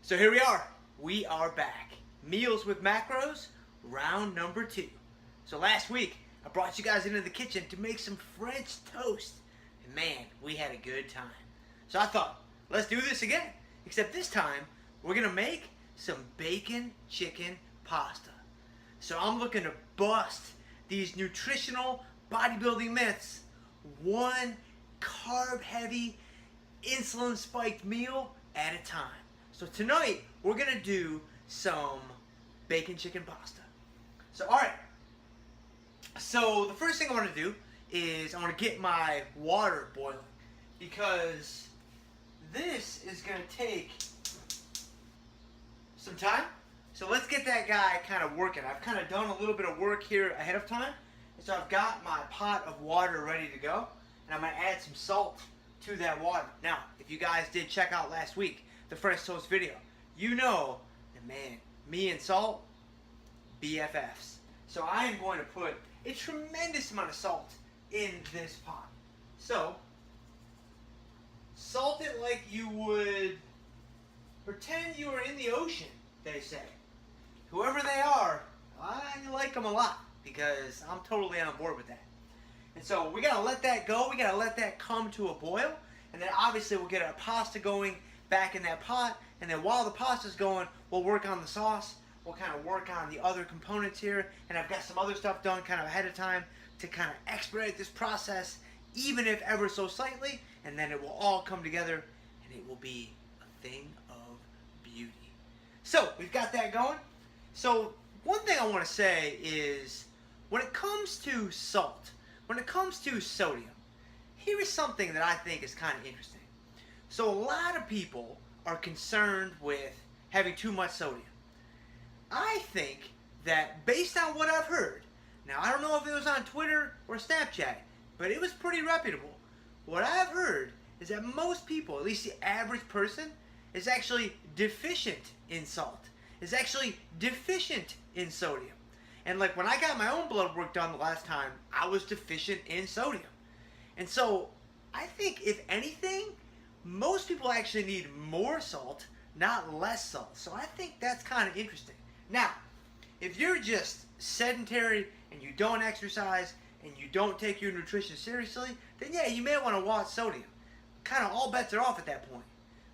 So here we are. We are back. Meals with macros, round number 2. So last week, I brought you guys into the kitchen to make some French toast. And man, we had a good time. So I thought, let's do this again. Except this time, we're going to make some bacon chicken pasta. So I'm looking to bust these nutritional bodybuilding myths. One carb-heavy, insulin-spiked meal at a time. So tonight, we're going to do some bacon chicken pasta. So, alright. So, the first thing I want to do is I want to get my water boiling. Because this is going to take some time. So, let's get that guy kind of working. I've kind of done a little bit of work here ahead of time. And so, I've got my pot of water ready to go. And I'm going to add some salt to that water. Now, if you guys did check out last week, the French toast video, you know that, man, me and salt, BFFs. So I am going to put a tremendous amount of salt in this pot. So, salt it like you would pretend you were in the ocean, they say. Whoever they are, I like them a lot because I'm totally on board with that. And so we gotta let that go, we gotta let that come to a boil, and then obviously we'll get our pasta going back in that pot, and then while the pasta's going, we'll work on the sauce, we'll kind of work on the other components here, and I've got some other stuff done kind of ahead of time to kind of expedite this process, even if ever so slightly, and then it will all come together, and it will be a thing of beauty. So, we've got that going. So, one thing I want to say is, when it comes to salt, when it comes to sodium, here is something that I think is kind of interesting. So a lot of people are concerned with having too much sodium. I think that based on what I've heard, now I don't know if it was on Twitter or Snapchat, but it was pretty reputable. What I've heard is that most people, at least the average person, is actually deficient in salt, is actually deficient in sodium. And like when I got my own blood work done the last time, I was deficient in sodium. And so I think if anything, most people actually need more salt, not less salt. So I think that's kind of interesting. Now, if you're just sedentary and you don't exercise and you don't take your nutrition seriously, then yeah, you may want to watch sodium. Kind of all bets are off at that point.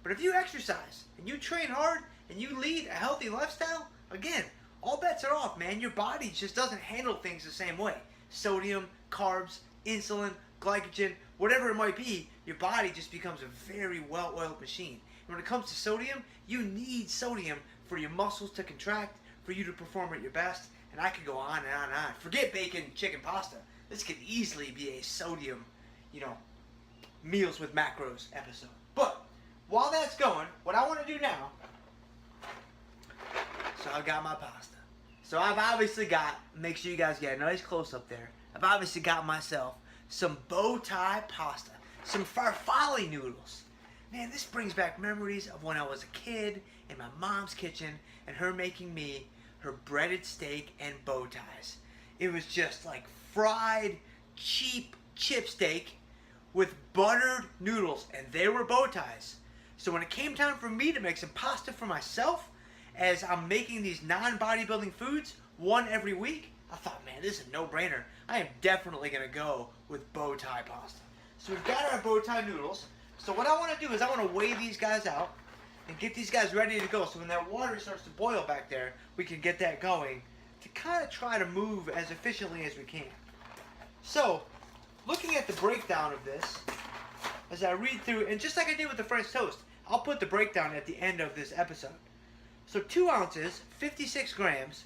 But if you exercise and you train hard and you lead a healthy lifestyle, again, all bets are off, man. Your body just doesn't handle things the same way. Sodium, carbs, insulin, glycogen, whatever it might be, your body just becomes a very well-oiled machine. And when it comes to sodium, you need sodium for your muscles to contract, for you to perform at your best, and I could go on and on and on. Forget bacon, chicken, pasta. This could easily be a sodium, meals with macros episode. But while that's going, what I want to do now, so I've got my pasta. So I've obviously got, make sure you guys get a nice close-up there, I've obviously got myself some bow tie pasta, some farfalle noodles. Man, this brings back memories of when I was a kid in my mom's kitchen and her making me her breaded steak and bow ties. It was just like fried, cheap chip steak with buttered noodles, and they were bow ties. So when it came time for me to make some pasta for myself, as I'm making these non-bodybuilding foods, one every week, I thought, man, this is a no-brainer. I am definitely going to go with bow tie pasta. So we've got our bow tie noodles. So what I want to do is I want to weigh these guys out and get these guys ready to go. So when that water starts to boil back there, we can get that going to kind of try to move as efficiently as we can. So, looking at the breakdown of this, as I read through, and just like I did with the French toast, I'll put the breakdown at the end of this episode. So 2 ounces, 56 grams,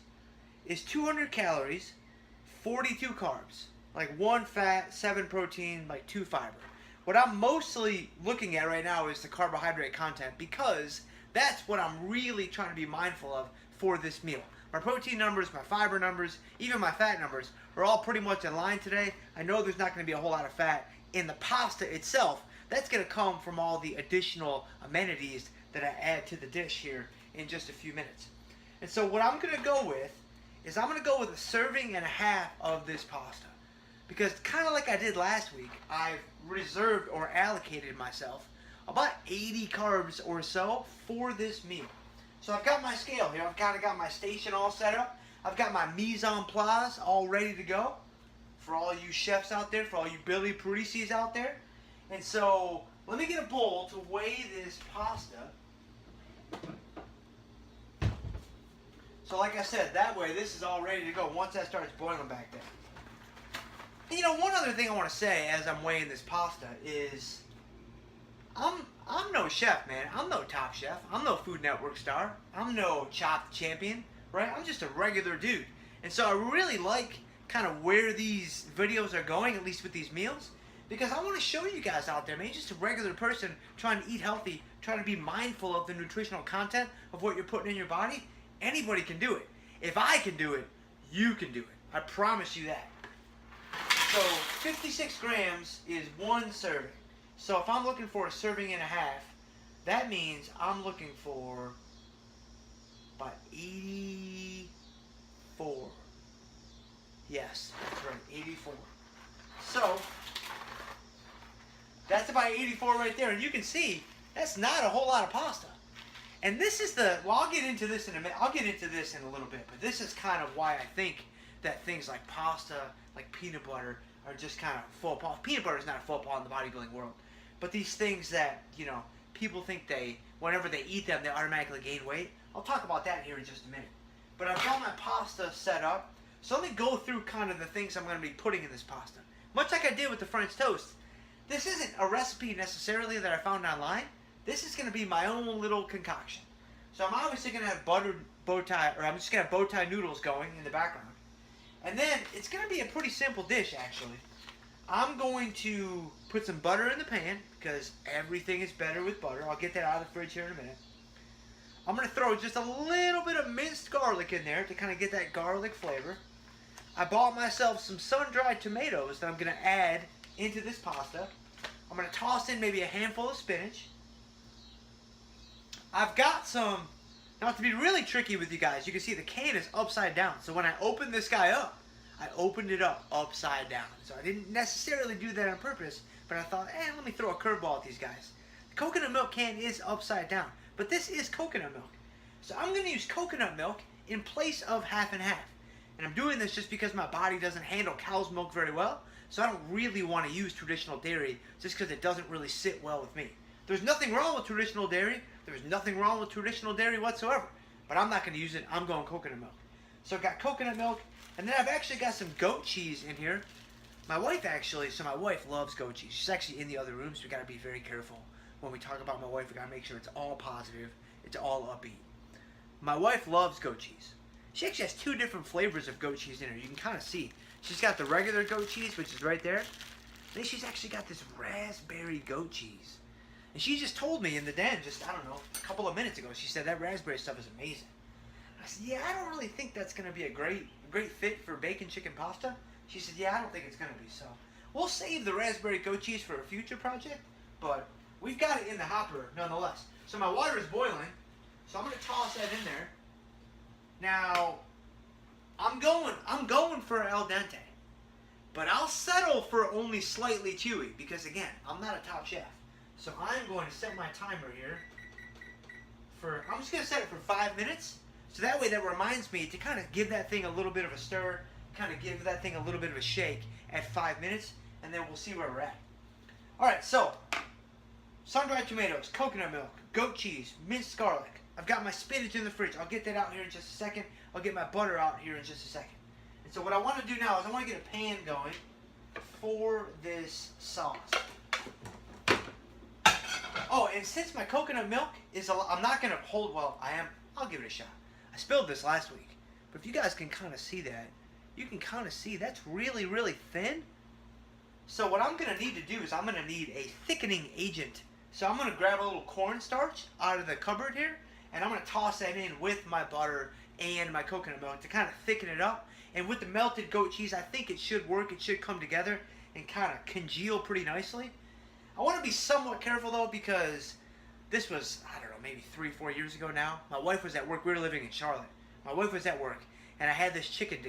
is 200 calories, 42 carbs, like 1 fat, 7 protein, like 2 fiber. What I'm mostly looking at right now is the carbohydrate content because that's what I'm really trying to be mindful of for this meal. My protein numbers, my fiber numbers, even my fat numbers are all pretty much in line today. I know there's not going to be a whole lot of fat in the pasta itself. That's going to come from all the additional amenities that I add to the dish here in just a few minutes. And so what I'm going to go with is I'm going to go with a serving and a half of this pasta. Because kind of like I did last week, I've reserved or allocated myself about 80 carbs or so for this meal. So I've got my scale here. I've kind of got my station all set up. I've got my mise en place all ready to go for all you chefs out there, for all you Billy Parisis out there. And so let me get a bowl to weigh this pasta. So like I said, that way this is all ready to go once that starts boiling back there. And you know, one other thing I want to say as I'm weighing this pasta is I'm no chef, man. I'm no top chef. I'm no Food Network star. I'm no Chopped champion, right? I'm just a regular dude. And so I really like kind of where these videos are going, at least with these meals, because I want to show you guys out there, man, just a regular person trying to eat healthy, trying to be mindful of the nutritional content of what you're putting in your body. Anybody can do it. If I can do it, you can do it. I promise you that. So 56 grams is one serving. So if I'm looking for a serving and a half, that means I'm looking for about 84. Yes, that's right, 84. So that's about 84 right there. And you can see that's not a whole lot of pasta. And this is the, well, I'll get into this in a minute. I'll get into this in a little bit. But this is kind of why I think that things like pasta, like peanut butter, are just kind of faux pas. Peanut butter is not a faux pas in the bodybuilding world. But these things that, you know, people think whenever they eat them, they automatically gain weight. I'll talk about that here in just a minute. But I've got my pasta set up. So let me go through kind of the things I'm going to be putting in this pasta. Much like I did with the French toast. This isn't a recipe necessarily that I found online. This is going to be my own little concoction. So I'm obviously going to have I'm just going to have bow tie noodles going in the background. And then it's going to be a pretty simple dish, actually. I'm going to put some butter in the pan, because everything is better with butter. I'll get that out of the fridge here in a minute. I'm going to throw just a little bit of minced garlic in there to kind of get that garlic flavor. I bought myself some sun-dried tomatoes that I'm going to add into this pasta. I'm going to toss in maybe a handful of spinach. I've got some, now to be really tricky with you guys, you can see the can is upside down. So when I open this guy up, I opened it up upside down. So I didn't necessarily do that on purpose, but I thought, let me throw a curveball at these guys. The coconut milk can is upside down, but this is coconut milk. So I'm going to use coconut milk in place of half and half. And I'm doing this just because my body doesn't handle cow's milk very well, so I don't really want to use traditional dairy just because it doesn't really sit well with me. There's nothing wrong with traditional dairy. There's nothing wrong with traditional dairy whatsoever. But I'm not going to use it. I'm going coconut milk. So I've got coconut milk. And then I've actually got some goat cheese in here. My wife loves goat cheese. She's actually in the other room, so we got to be very careful. When we talk about my wife, we got to make sure it's all positive. It's all upbeat. My wife loves goat cheese. She actually has two different flavors of goat cheese in her. You can kind of see. She's got the regular goat cheese, which is right there. Then she's actually got this raspberry goat cheese. And she just told me in the den just, I don't know, a couple of minutes ago, she said that raspberry stuff is amazing. I said, yeah, I don't really think that's going to be a great fit for bacon chicken pasta. She said, yeah, I don't think it's going to be. So we'll save the raspberry goat cheese for a future project, but we've got it in the hopper nonetheless. So my water is boiling, so I'm going to toss that in there. Now, I'm going for al dente, but I'll settle for only slightly chewy because, again, I'm not a top chef. So I'm going to set my timer here I'm just going to set it for 5 minutes. So that way that reminds me to kind of give that thing a little bit of a stir, kind of give that thing a little bit of a shake at 5 minutes, and then we'll see where we're at. Alright, so sun-dried tomatoes, coconut milk, goat cheese, minced garlic. I've got my spinach in the fridge. I'll get that out here in just a second. I'll get my butter out here in just a second. And so what I want to do now is I want to get a pan going for this sauce. Oh, and since my coconut milk is I'm not going to hold, I'll give it a shot. I spilled this last week, but if you guys can kind of see that, you can kind of see that's really, really thin. So what I'm going to need to do is I'm going to need a thickening agent. So I'm going to grab a little cornstarch out of the cupboard here, and I'm going to toss that in with my butter and my coconut milk to kind of thicken it up. And with the melted goat cheese, I think it should work. It should come together and kind of congeal pretty nicely. I want to be somewhat careful though, because this was, I don't know, maybe 3-4 years ago now. My wife was at work. We were living in Charlotte. My wife was at work, and I had this chicken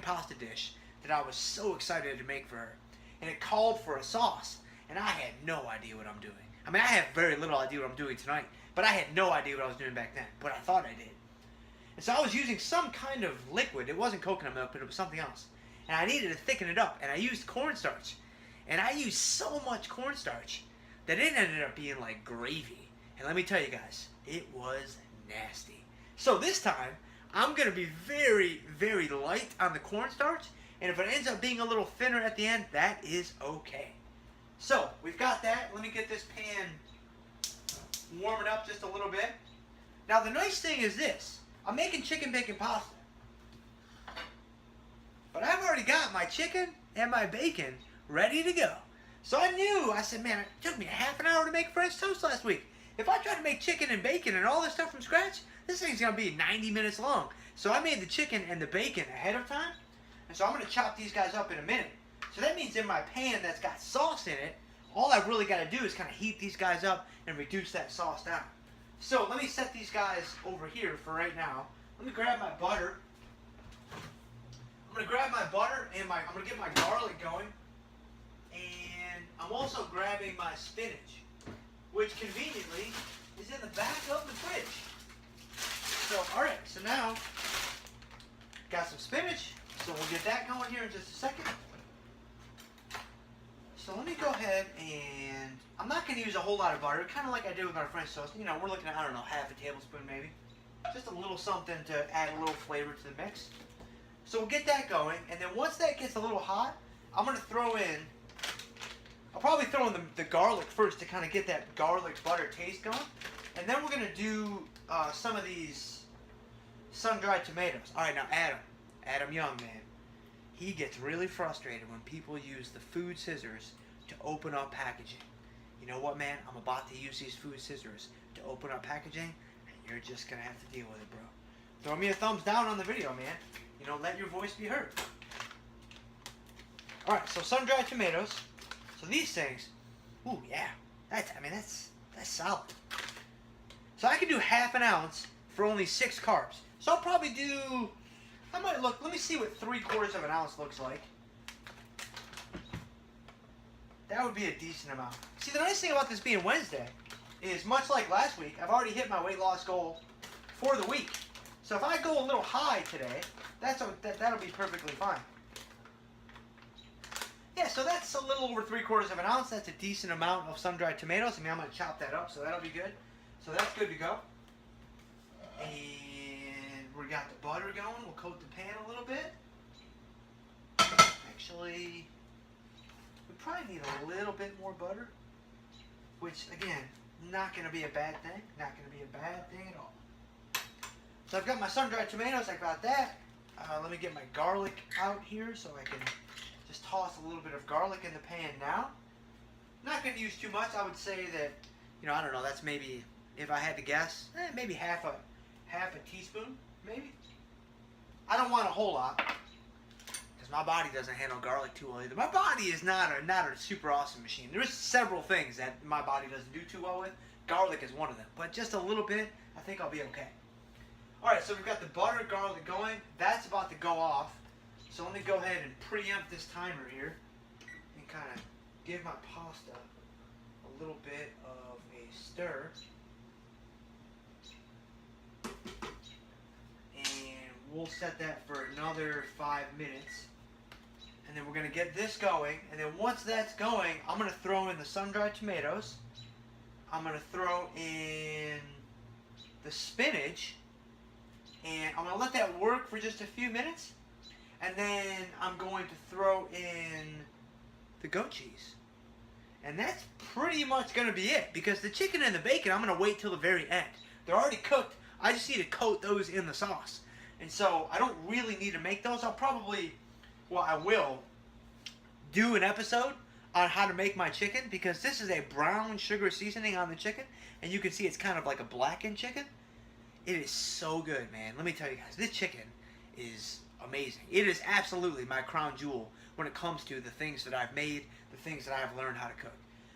pasta dish that I was so excited to make for her. And it called for a sauce, and I had no idea what I'm doing. I mean, I have very little idea what I'm doing tonight, But I had no idea what I was doing back then, but I thought I did. And so I was using some kind of liquid. It wasn't coconut milk, but it was something else. And I needed to thicken it up, and I used cornstarch. And I used so much cornstarch that it ended up being like gravy. And let me tell you guys, it was nasty. So this time, I'm going to be very, very light on the cornstarch. And if it ends up being a little thinner at the end, that is okay. So, we've got that. Let me get this pan warming up just a little bit. Now, the nice thing is this. I'm making chicken bacon pasta. But I've already got my chicken and my bacon ready to go. So I said, man, it took me a half an hour to make French toast last week. If I try to make chicken and bacon and all this stuff from scratch, this thing's going to be 90 minutes long. So I made the chicken and the bacon ahead of time. And so I'm going to chop these guys up in a minute. So that means in my pan that's got sauce in it, all I've really got to do is kind of heat these guys up and reduce that sauce down. So let me set these guys over here for right now. Let me grab my butter. I'm going to grab my butter and I'm going to get my garlic going. And I'm also grabbing my spinach, which conveniently is in the back of the fridge. So, alright, so now, got some spinach, so we'll get that going here in just a second. So let me go ahead and, I'm not going to use a whole lot of butter, kind of like I did with our French toast. You know, we're looking at, I don't know, half a tablespoon maybe. Just a little something to add a little flavor to the mix. So we'll get that going, and then once that gets a little hot, I'm going to throw in, I'll probably throw in the garlic first to kind of get that garlic butter taste going. And then we're going to do some of these sun-dried tomatoes. All right, now Adam Young, man, he gets really frustrated when people use the food scissors to open up packaging. You know what, man? I'm about to use these food scissors to open up packaging, and you're just going to have to deal with it, bro. Throw me a thumbs down on the video, man. You know, let your voice be heard. All right, so sun-dried tomatoes. So these things, ooh, yeah, that's solid. So I can do half an ounce for only 6 carbs. So I'll probably do, let me see what 3/4 of an ounce looks like. That would be a decent amount. See, the nice thing about this being Wednesday is, much like last week, I've already hit my weight loss goal for the week. So if I go a little high today, that'll be perfectly fine. Yeah, so that's a little over 3/4 of an ounce. That's a decent amount of sun-dried tomatoes. I mean, I'm going to chop that up, so that'll be good. So that's good to go. And we got the butter going. We'll coat the pan a little bit. Actually, we probably need a little bit more butter, which, again, not going to be a bad thing. Not going to be a bad thing at all. So I've got my sun-dried tomatoes. I got that. Let me get my garlic out here so I can just toss a little bit of garlic in the pan now. Not going to use too much. I would say that, you know, I don't know, that's maybe, if I had to guess, maybe half a teaspoon, maybe. I don't want a whole lot, because my body doesn't handle garlic too well either. My body is not a super awesome machine. There's several things that my body doesn't do too well with. Garlic is one of them. But just a little bit, I think I'll be okay. Alright, so we've got the butter garlic going. That's about to go off. So let me go ahead and preempt this timer here and kind of give my pasta a little bit of a stir. And we'll set that for another 5 minutes. And then we're going to get this going. And then once that's going, I'm going to throw in the sun-dried tomatoes. I'm going to throw in the spinach. And I'm going to let that work for just a few minutes. And then I'm going to throw in the goat cheese. And that's pretty much going to be it. Because the chicken and the bacon, I'm going to wait till the very end. They're already cooked. I just need to coat those in the sauce. And so I don't really need to make those. I will do an episode on how to make my chicken. Because this is a brown sugar seasoning on the chicken. And you can see it's kind of like a blackened chicken. It is so good, man. Let me tell you guys, this chicken is amazing. It is absolutely my crown jewel when it comes to the things that I've made, the things that I've learned how to cook.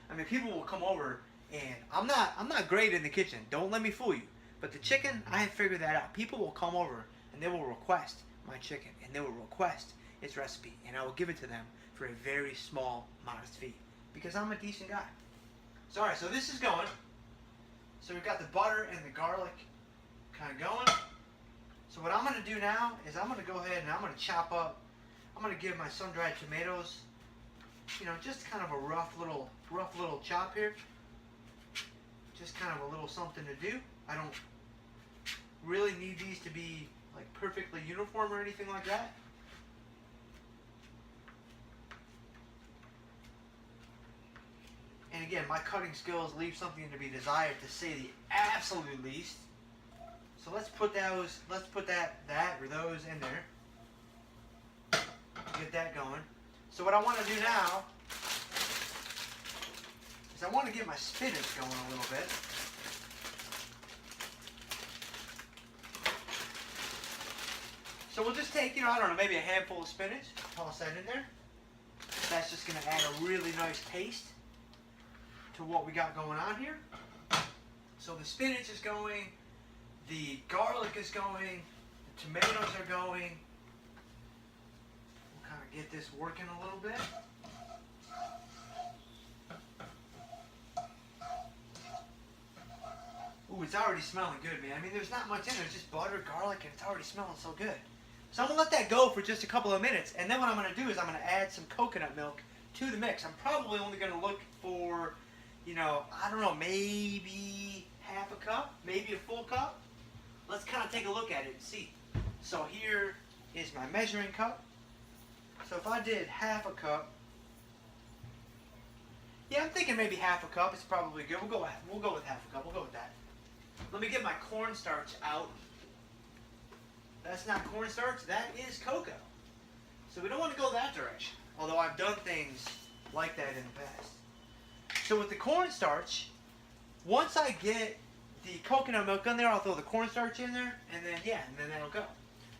I mean, people will come over, and I'm not great in the kitchen. Don't let me fool you. But the chicken, I have figured that out. People will come over, and they will request my chicken, and they will request its recipe, and I will give it to them for a very small, modest fee, because I'm a decent guy. So, all right, so this is going. So we've got the butter and the garlic kind of going. So what I'm going to do now is I'm going to go ahead and I'm going to chop up. I'm going to give my sun-dried tomatoes, you know, just kind of a rough little chop here. Just kind of a little something to do. I don't really need these to be like perfectly uniform or anything like that. And again, my cutting skills leave something to be desired, to say the absolute least. So let's put those, that or those in there. Get that going. So what I want to do now is I want to get my spinach going a little bit. So we'll just take, you know, I don't know, maybe a handful of spinach, toss that in there. That's just going to add a really nice taste to what we got going on here. So the spinach is going, the garlic is going, the tomatoes are going. We'll kind of get this working a little bit. Ooh, it's already smelling good, man. I mean, there's not much in there. It's just butter, garlic, and it's already smelling so good. So I'm going to let that go for just a couple of minutes. And then what I'm going to do is I'm going to add some coconut milk to the mix. I'm probably only going to look for, you know, I don't know, maybe half a cup, maybe a full cup. Let's kind of take a look at it and see. So here is my measuring cup. So if I did half a cup, yeah, I'm thinking maybe half a cup is probably good. We'll go with half a cup. We'll go with that. Let me get my cornstarch out. That's not cornstarch, that is cocoa. So we don't want to go that direction, although I've done things like that in the past. So with the cornstarch, once I get the coconut milk in there, I'll throw the cornstarch in there, and then that'll go.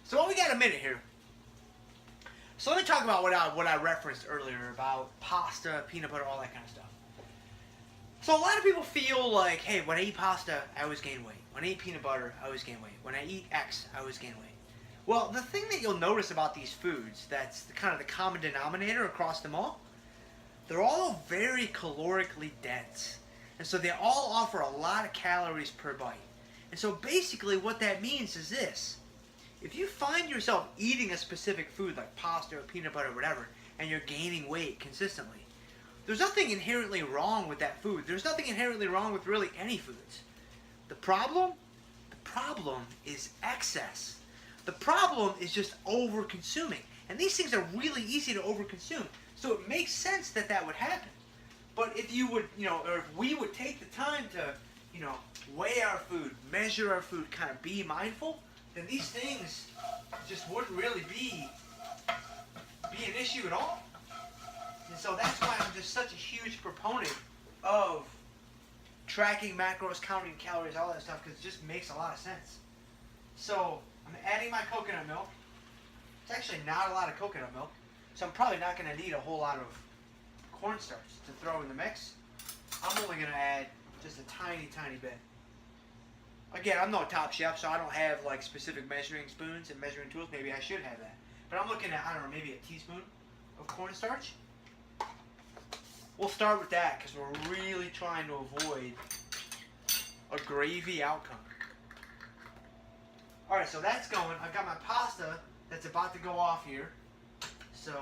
So we got a minute here. So let me talk about what I referenced earlier about pasta, peanut butter, all that kind of stuff. So a lot of people feel like, hey, when I eat pasta, I always gain weight. When I eat peanut butter, I always gain weight. When I eat X, I always gain weight. Well, the thing that you'll notice about these foods, that's kind of the common denominator across them all, they're all very calorically dense. And so they all offer a lot of calories per bite. And so basically what that means is this. If you find yourself eating a specific food like pasta or peanut butter or whatever, and you're gaining weight consistently, there's nothing inherently wrong with that food. There's nothing inherently wrong with really any foods. The problem is excess. The problem is just over-consuming. And these things are really easy to over-consume. So it makes sense that that would happen. But if you would, you know, or if we would take the time to, you know, weigh our food, measure our food, kind of be mindful, then these things just wouldn't really be an issue at all. And so that's why I'm just such a huge proponent of tracking macros, counting calories, all that stuff, because it just makes a lot of sense. So I'm adding my coconut milk. It's actually not a lot of coconut milk, so I'm probably not going to need a whole lot of cornstarch to throw in the mix. I'm only going to add just a tiny, tiny bit. Again, I'm no top chef, so I don't have like specific measuring spoons and measuring tools. Maybe I should have that. But I'm looking at, I don't know, maybe a teaspoon of cornstarch. We'll start with that because we're really trying to avoid a gravy outcome. Alright, so that's going. I've got my pasta that's about to go off here. So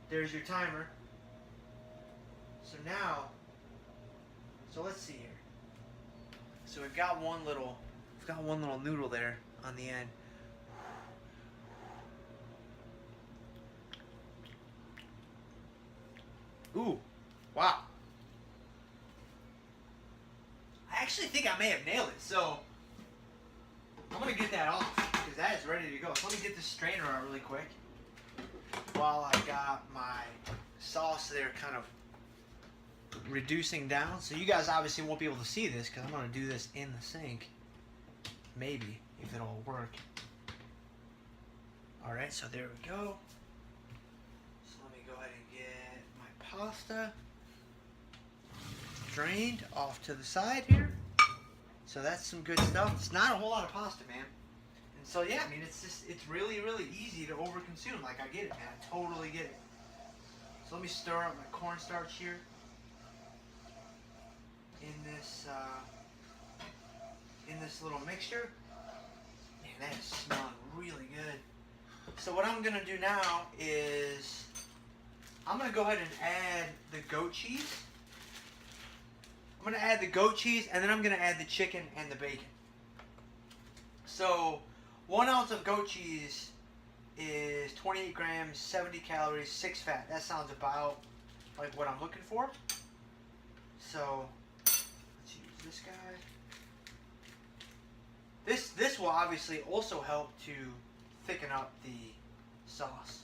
there's your timer. So now, so let's see here. So we've got one little noodle there on the end. Ooh, wow. I actually think I may have nailed it. So I'm gonna get that off because that is ready to go. So let me get this strainer out really quick while I got my sauce there kind of reducing down. So you guys obviously won't be able to see this because I'm going to do this in the sink. Maybe, if it'll work. Alright, so there we go. So let me go ahead and get my pasta drained off to the side here. So that's some good stuff. It's not a whole lot of pasta, man. And so yeah, I mean, it's really, really easy to overconsume. Like, I get it, man. I totally get it. So let me stir up my cornstarch here in this in this little mixture. Man, that is smelling really good. So what I'm going to do now is I'm going to go ahead and add the goat cheese. I'm going to add the goat cheese, and then I'm going to add the chicken and the bacon. So 1 ounce of goat cheese is 28 grams, 70 calories, 6 fat. That sounds about like what I'm looking for. So let's use this guy. This will obviously also help to thicken up the sauce.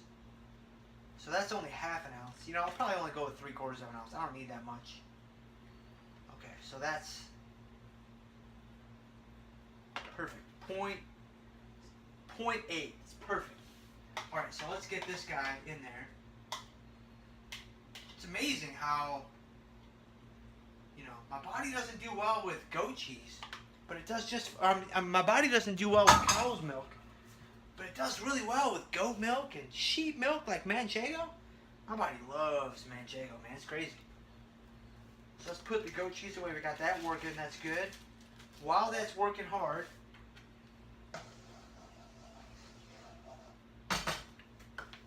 So that's only half an ounce. You know, I'll probably only go with 3/4 of an ounce. I don't need that much. Okay, so that's perfect. 0.8. It's perfect. All right, so let's get this guy in there. It's amazing how, you know, my body doesn't do well with goat cheese, but it does just. My body doesn't do well with cow's milk, but it does really well with goat milk and sheep milk like manchego. My body loves manchego, man. It's crazy. So let's put the goat cheese away. We got that working. That's good. While that's working hard,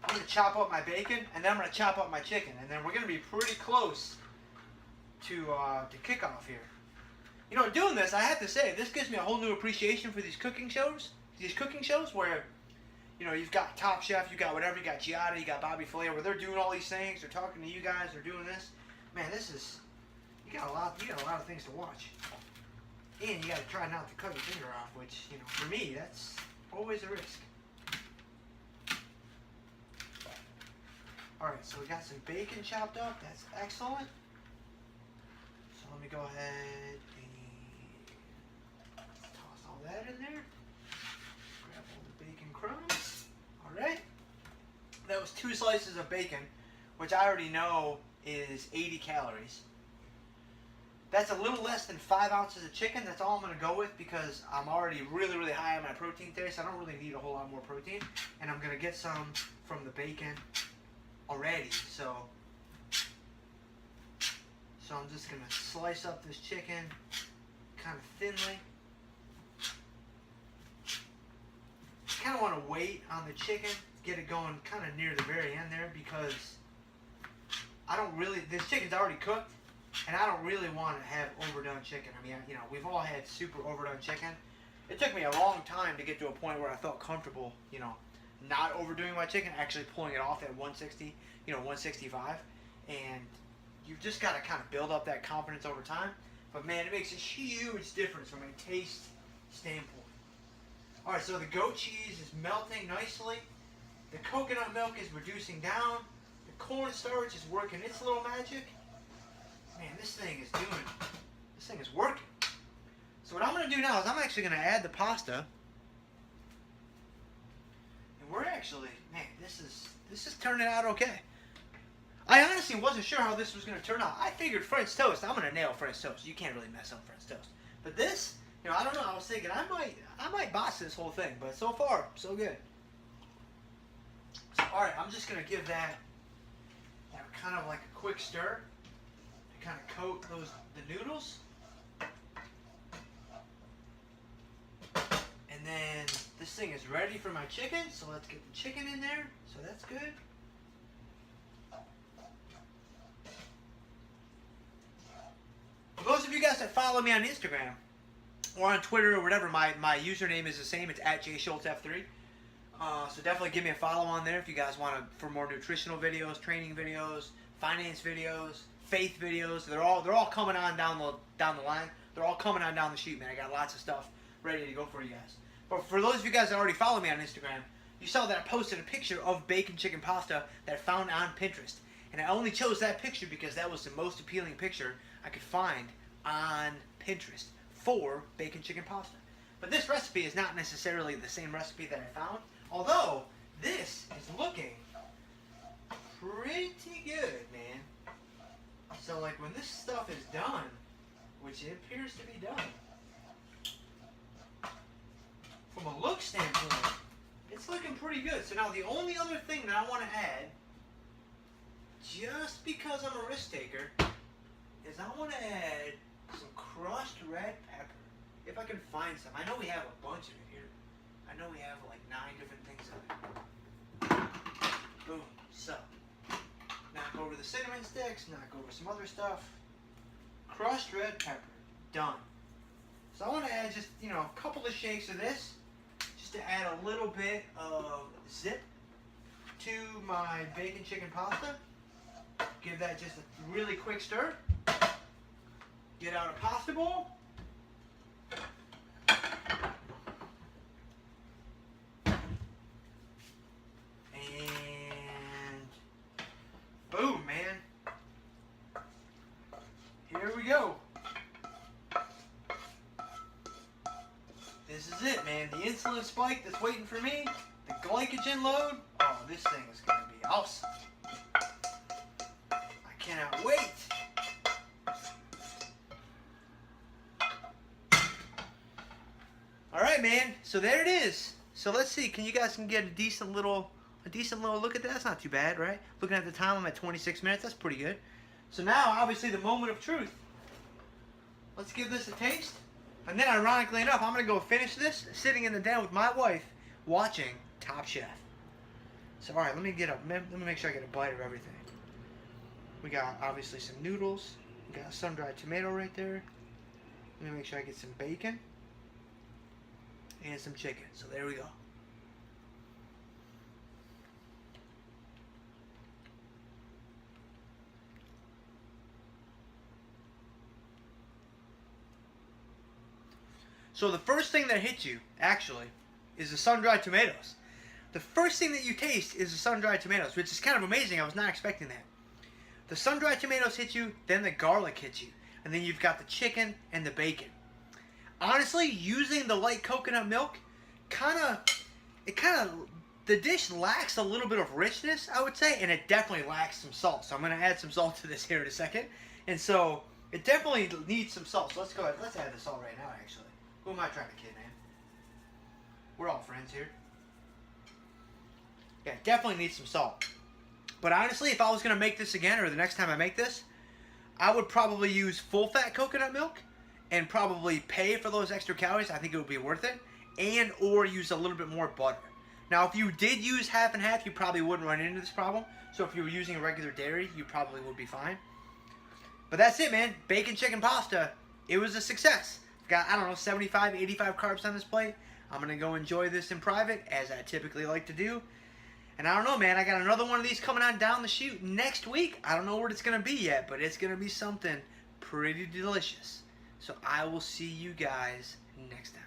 I'm going to chop up my bacon, and then I'm going to chop up my chicken, and then we're going to be pretty close to kickoff here. You know, doing this, I have to say, this gives me a whole new appreciation for these cooking shows. These cooking shows where, you know, you've got Top Chef, you got whatever, you got Giada, you got Bobby Flay, where they're doing all these things, they're talking to you guys, they're doing this. Man, this is, you got a lot of things to watch. And you got to try not to cut your finger off, which, you know, for me, that's always a risk. Alright, so we got some bacon chopped up. That's excellent. So let me go ahead and toss all that in there. Grab all the bacon crumbs. Alright. That was 2 slices of bacon, which I already know is 80 calories. That's a little less than 5 ounces of chicken. That's all I'm going to go with because I'm already really, really high on my protein today, so I don't really need a whole lot more protein. And I'm going to get some from the bacon already, so I'm just gonna slice up this chicken kind of thinly. Kind of want to wait on the chicken, get it going kind of near the very end there, because this chicken's already cooked, and I don't really want to have overdone chicken. I mean, you know, we've all had super overdone chicken. It took me a long time to get to a point where I felt comfortable, you know, not overdoing my chicken, actually pulling it off at 160, you know, 165, and you've just got to kind of build up that confidence over time. But man, it makes a huge difference from a taste standpoint. All right, so the goat cheese is melting nicely. The coconut milk is reducing down. The cornstarch is working its little magic. Man, this thing is working. So what I'm going to do now is I'm actually going to add the pasta. We're actually, man, this is turning out okay. I honestly wasn't sure how this was going to turn out. I figured French toast, I'm going to nail French toast. You can't really mess up French toast. But this, you know, I don't know. I was thinking I might boss this whole thing, but so far, so good. So, all right, I'm just going to give that kind of like a quick stir to kind of coat the noodles. And then this thing is ready for my chicken, so let's get the chicken in there. So that's good. For those of you guys that follow me on Instagram or on Twitter or whatever, my username is the same. It's @JSchultzF3. So definitely give me a follow on there if you guys want for more nutritional videos, training videos, finance videos, faith videos. They're all coming on down the line. They're all coming on down the sheet, man. I got lots of stuff ready to go for you guys. But for those of you guys that already follow me on Instagram, you saw that I posted a picture of bacon chicken pasta that I found on Pinterest. And I only chose that picture because that was the most appealing picture I could find on Pinterest for bacon chicken pasta. But this recipe is not necessarily the same recipe that I found, although this is looking pretty good, man. So like when this stuff is done, which it appears to be done, from a look standpoint, it's looking pretty good. So now the only other thing that I want to add, just because I'm a risk taker, is I want to add some crushed red pepper. If I can find some. I know we have a bunch of it here. I know we have like 9 different things of it. Boom. So, knock over the cinnamon sticks, knock over some other stuff. Crushed red pepper. Done. So I want to add just, a couple of shakes of this, just to add a little bit of zip to my bacon chicken pasta. Give that just a really quick stir. Get out a pasta bowl. And boom, man. Here we go. This is it, man. The insulin spike that's waiting for me. The glycogen load. Oh, this thing is going to be awesome. I cannot wait. All right, man. So there it is. So let's see. You guys get a decent little look at that? That's not too bad, right? Looking at the time, I'm at 26 minutes. That's pretty good. So now, obviously, the moment of truth. Let's give this a taste. And then, ironically enough, I'm going to go finish this sitting in the den with my wife watching Top Chef. So, all right, let me make sure I get a bite of everything. We got, obviously, some noodles. We got a sun-dried tomato right there. Let me make sure I get some bacon. And some chicken. So, there we go. So the first thing that hits you, actually, is the sun-dried tomatoes. The first thing that you taste is the sun-dried tomatoes, which is kind of amazing. I was not expecting that. The sun-dried tomatoes hit you, then the garlic hits you, and then you've got the chicken and the bacon. Honestly, using the light coconut milk, the dish lacks a little bit of richness, I would say, and it definitely lacks some salt. So I'm going to add some salt to this here in a second. And so it definitely needs some salt. So let's go ahead. Let's add the salt right now, actually. Who am I trying to kid, man? We're all friends here. Yeah, definitely needs some salt. But honestly, if I was going to make this again, or the next time I make this, I would probably use full-fat coconut milk and probably pay for those extra calories. I think it would be worth it. And or use a little bit more butter. Now, if you did use half and half, you probably wouldn't run into this problem. So if you were using regular dairy, you probably would be fine. But that's it, man. Bacon chicken pasta. It was a success. Got, I don't know, 75, 85 carbs on this plate. I'm going to go enjoy this in private, as I typically like to do. And I don't know, man. I got another one of these coming on down the chute next week. I don't know what it's going to be yet, but it's going to be something pretty delicious. So I will see you guys next time.